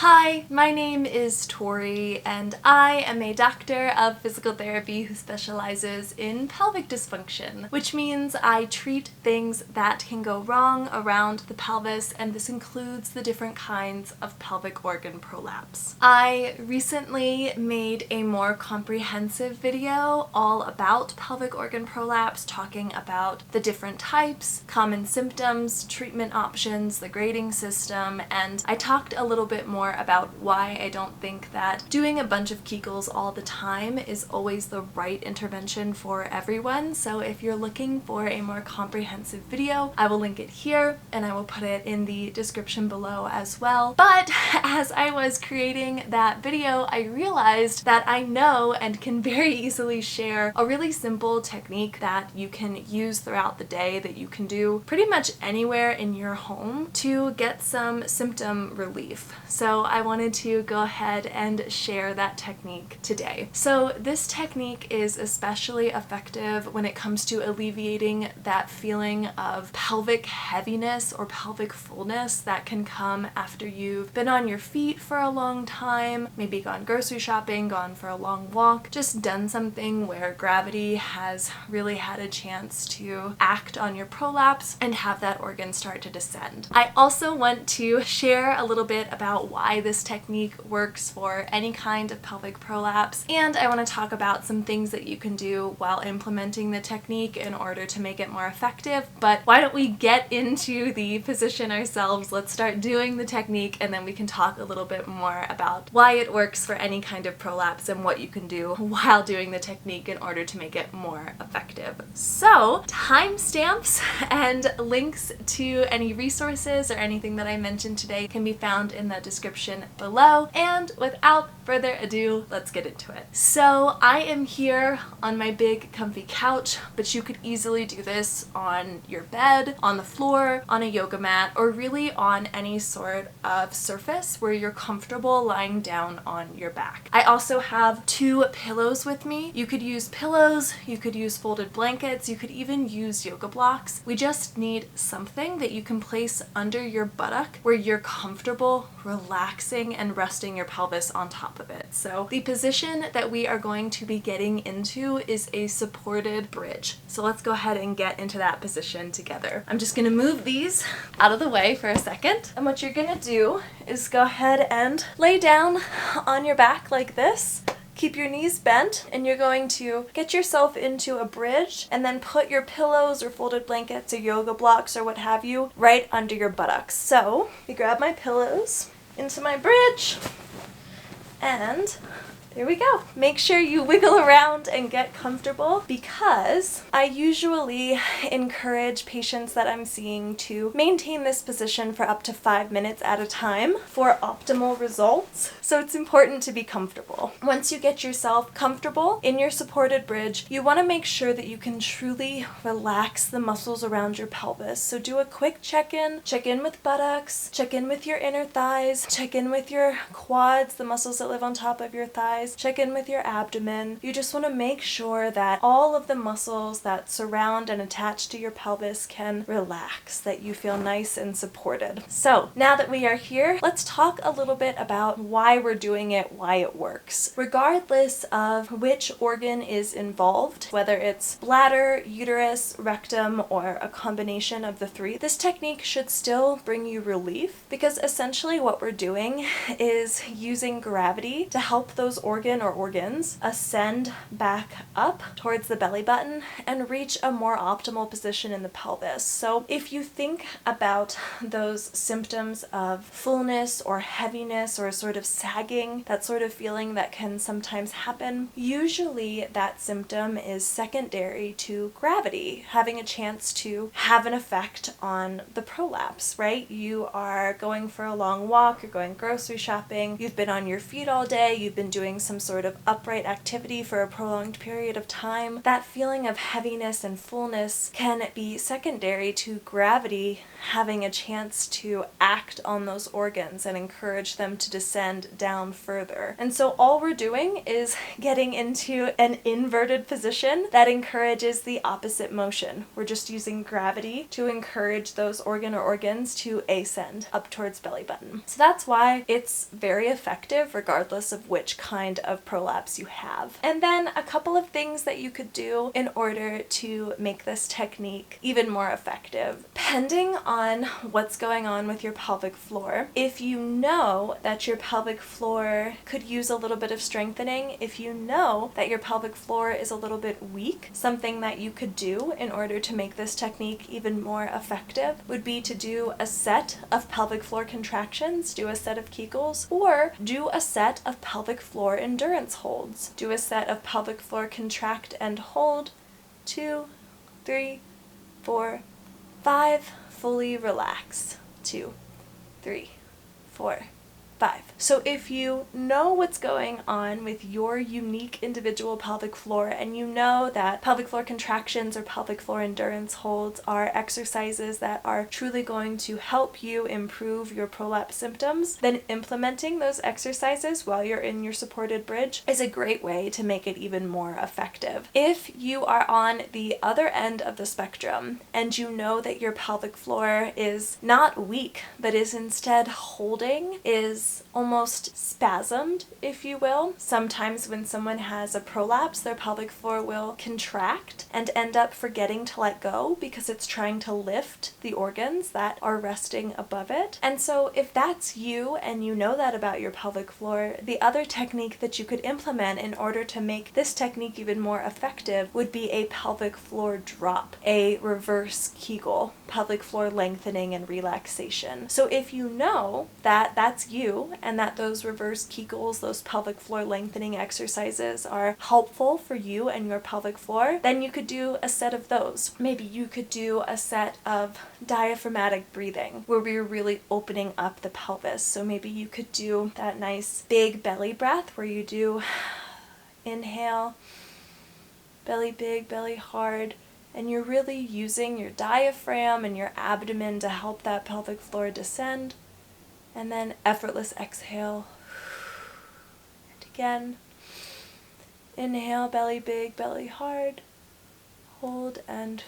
Hi, my name is Tori, and I am a doctor of physical therapy who specializes in pelvic dysfunction, which means I treat things that can go wrong around the pelvis, and this includes the different kinds of pelvic organ prolapse. I recently made a more comprehensive video all about pelvic organ prolapse, talking about the different types, common symptoms, treatment options, the grading system, and I talked a little bit more about why I don't think that doing a bunch of Kegels all the time is always the right intervention for everyone. So if you're looking for a more comprehensive video, I will link it here and I will put it in the description below as well. But as I was creating that video, I realized that I know and can very easily share a really simple technique that you can use throughout the day, that you can do pretty much anywhere in your home to get some symptom relief. So I wanted to go ahead and share that technique today. So this technique is especially effective when it comes to alleviating that feeling of pelvic heaviness or pelvic fullness that can come after you've been on your feet for a long time, maybe gone grocery shopping, gone for a long walk, just done something where gravity has really had a chance to act on your prolapse and have that organ start to descend. I also want to share a little bit about why this technique works for any kind of pelvic prolapse, and I want to talk about some things that you can do while implementing the technique in order to make it more effective. But why don't we get into the position ourselves? Let's start doing the technique and then we can talk a little bit more about why it works for any kind of prolapse and what you can do while doing the technique in order to make it more effective. So, timestamps and links to any resources or anything that I mentioned today can be found in the description below, and without further ado, let's get into it. So I am here on my big comfy couch, but you could easily do this on your bed, on the floor, on a yoga mat, or really on any sort of surface where you're comfortable lying down on your back. I also have two pillows with me. You could use pillows, you could use folded blankets, you could even use yoga blocks. We just need something that you can place under your buttock where you're comfortable relaxing and resting your pelvis on top of it. So the position that we are going to be getting into is a supported bridge. So let's go ahead and get into that position together. I'm just going to move these out of the way for a second. And what you're going to do is go ahead and lay down on your back like this. Keep your knees bent, and you're going to get yourself into a bridge and then put your pillows or folded blankets or yoga blocks or what have you right under your buttocks. So you grab my pillows into my bridge, and there we go. Make sure you wiggle around and get comfortable, because I usually encourage patients that I'm seeing to maintain this position for up to 5 minutes at a time for optimal results. So it's important to be comfortable. Once you get yourself comfortable in your supported bridge, you want to make sure that you can truly relax the muscles around your pelvis. So do a quick check-in with buttocks, check in with your inner thighs, check in with your quads, the muscles that live on top of your thighs. Check in with your abdomen. You just want to make sure that all of the muscles that surround and attach to your pelvis can relax, that you feel nice and supported. So now that we are here, let's talk a little bit about why we're doing it, why it works. Regardless of which organ is involved, whether it's bladder, uterus, rectum, or a combination of the three, this technique should still bring you relief, because essentially what we're doing is using gravity to help those organs ascend back up towards the belly button and reach a more optimal position in the pelvis. So if you think about those symptoms of fullness or heaviness or sort of sagging, that sort of feeling that can sometimes happen, usually that symptom is secondary to gravity having a chance to have an effect on the prolapse, right? You are going for a long walk, you're going grocery shopping, you've been on your feet all day, you've been doing some sort of upright activity for a prolonged period of time, that feeling of heaviness and fullness can be secondary to gravity having a chance to act on those organs and encourage them to descend down further. And so all we're doing is getting into an inverted position that encourages the opposite motion. We're just using gravity to encourage those organs to ascend up towards belly button. So that's why it's very effective regardless of which kind of prolapse you have. And then a couple of things that you could do in order to make this technique even more effective. Depending on what's going on with your pelvic floor, if you know that your pelvic floor could use a little bit of strengthening, if you know that your pelvic floor is a little bit weak, something that you could do in order to make this technique even more effective would be to do a set of pelvic floor contractions, do a set of Kegels, or do a set of pelvic floor endurance holds. Do a set of pelvic floor contract and hold, 2, 3, 4, 5, fully relax, 2, 3, 4, 5. So if you know what's going on with your unique individual pelvic floor and you know that pelvic floor contractions or pelvic floor endurance holds are exercises that are truly going to help you improve your prolapse symptoms, then implementing those exercises while you're in your supported bridge is a great way to make it even more effective. If you are on the other end of the spectrum and you know that your pelvic floor is not weak but is instead holding, is almost spasmed, if you will. Sometimes when someone has a prolapse, their pelvic floor will contract and end up forgetting to let go because it's trying to lift the organs that are resting above it. And so if that's you and you know that about your pelvic floor, the other technique that you could implement in order to make this technique even more effective would be a pelvic floor drop, a reverse Kegel, pelvic floor lengthening and relaxation. So if you know that that's you and that those reverse Kegels, those pelvic floor lengthening exercises are helpful for you and your pelvic floor, then you could do a set of those. Maybe you could do a set of diaphragmatic breathing where we're really opening up the pelvis. So maybe you could do that nice big belly breath where you do inhale, belly big, belly hard, and you're really using your diaphragm and your abdomen to help that pelvic floor descend. And then effortless exhale. And again, inhale, belly big, belly hard. Hold and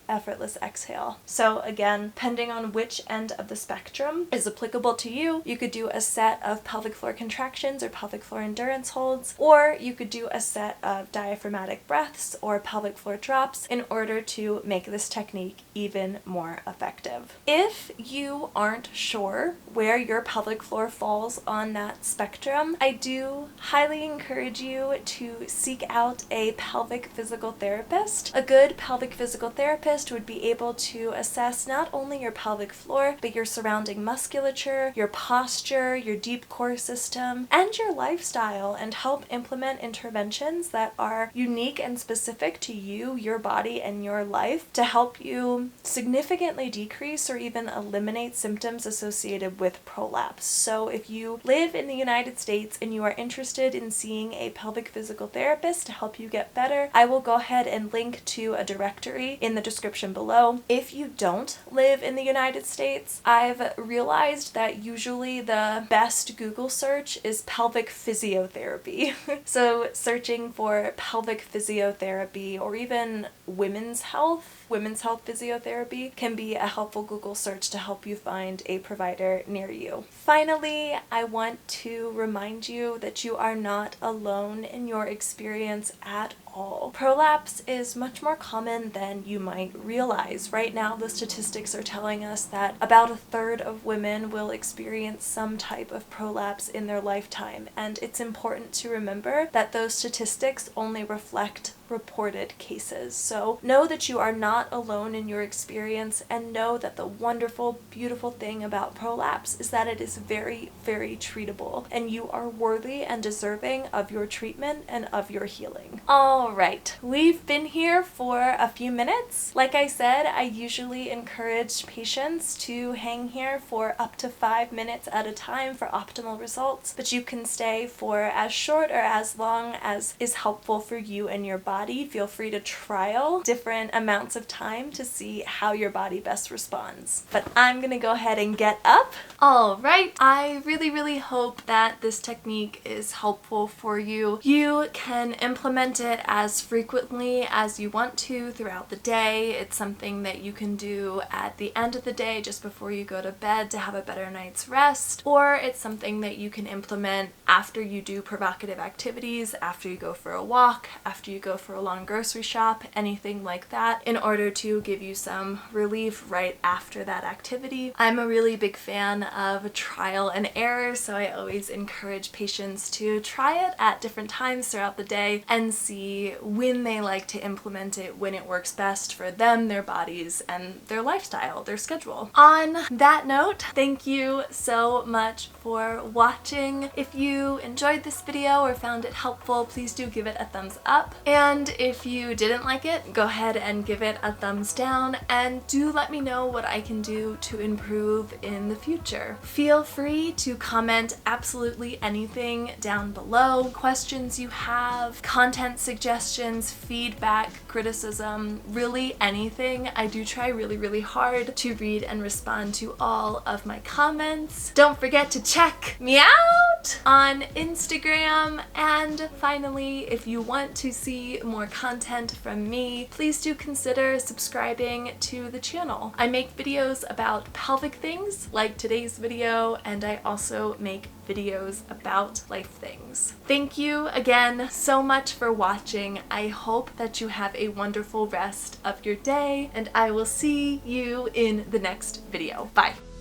effortless exhale. So again, depending on which end of the spectrum is applicable to you, you could do a set of pelvic floor contractions or pelvic floor endurance holds, or you could do a set of diaphragmatic breaths or pelvic floor drops in order to make this technique even more effective. If you aren't sure where your pelvic floor falls on that spectrum, I do highly encourage you to seek out a pelvic physical therapist. A good pelvic physical therapist would be able to assess not only your pelvic floor, but your surrounding musculature, your posture, your deep core system, and your lifestyle, and help implement interventions that are unique and specific to you, your body, and your life to help you significantly decrease or even eliminate symptoms associated with prolapse. So if you live in the United States and you are interested in seeing a pelvic physical therapist to help you get better, I will go ahead and link to a directory in the description below. If you don't live in the United States, I've realized that usually the best Google search is pelvic physiotherapy. So searching for pelvic physiotherapy or even women's health physiotherapy can be a helpful Google search to help you find a provider near you. Finally, I want to remind you that you are not alone in your experience at all. Prolapse is much more common than you might realize. Right now, the statistics are telling us that about a third of women will experience some type of prolapse in their lifetime, and it's important to remember that those statistics only reflect reported cases. So know that you are not alone in your experience, and know that the wonderful, beautiful thing about prolapse is that it is very, very treatable, and you are worthy and deserving of your treatment and of your healing. Alright, we've been here for a few minutes. Like I said, I usually encourage patients to hang here for up to 5 minutes at a time for optimal results, but you can stay for as short or as long as is helpful for you and your body. Feel free to trial different amounts of time to see how your body best responds. But I'm gonna go ahead and get up. Alright, I really hope that this technique is helpful for you. You can implement it as frequently as you want to throughout the day. It's something that you can do at the end of the day just before you go to bed to have a better night's rest, or it's something that you can implement after you do provocative activities, after you go for a walk, after you go for a long grocery shop, anything like that, in order to give you some relief right after that activity. I'm a really big fan of trial and error, so I always encourage patients to try it at different times throughout the day and see when they like to implement it, when it works best for them, their bodies, and their lifestyle, their schedule. On that note, thank you so much for watching. If you enjoyed this video or found it helpful, please do give it a thumbs up. And if you didn't like it, go ahead and give it a thumbs down, and do let me know what I can do to improve in the future. Feel free to comment absolutely anything down below. Questions you have, content suggestions, feedback, criticism, really anything. I do try really hard to read and respond to all of my comments. Don't forget to check me out on Instagram, and finally, if you want to see more content from me, please do consider subscribing to the channel. I make videos about pelvic things like today's video, and I also make videos about life things. Thank you again so much for watching. I hope that you have a wonderful rest of your day, and I will see you in the next video. Bye!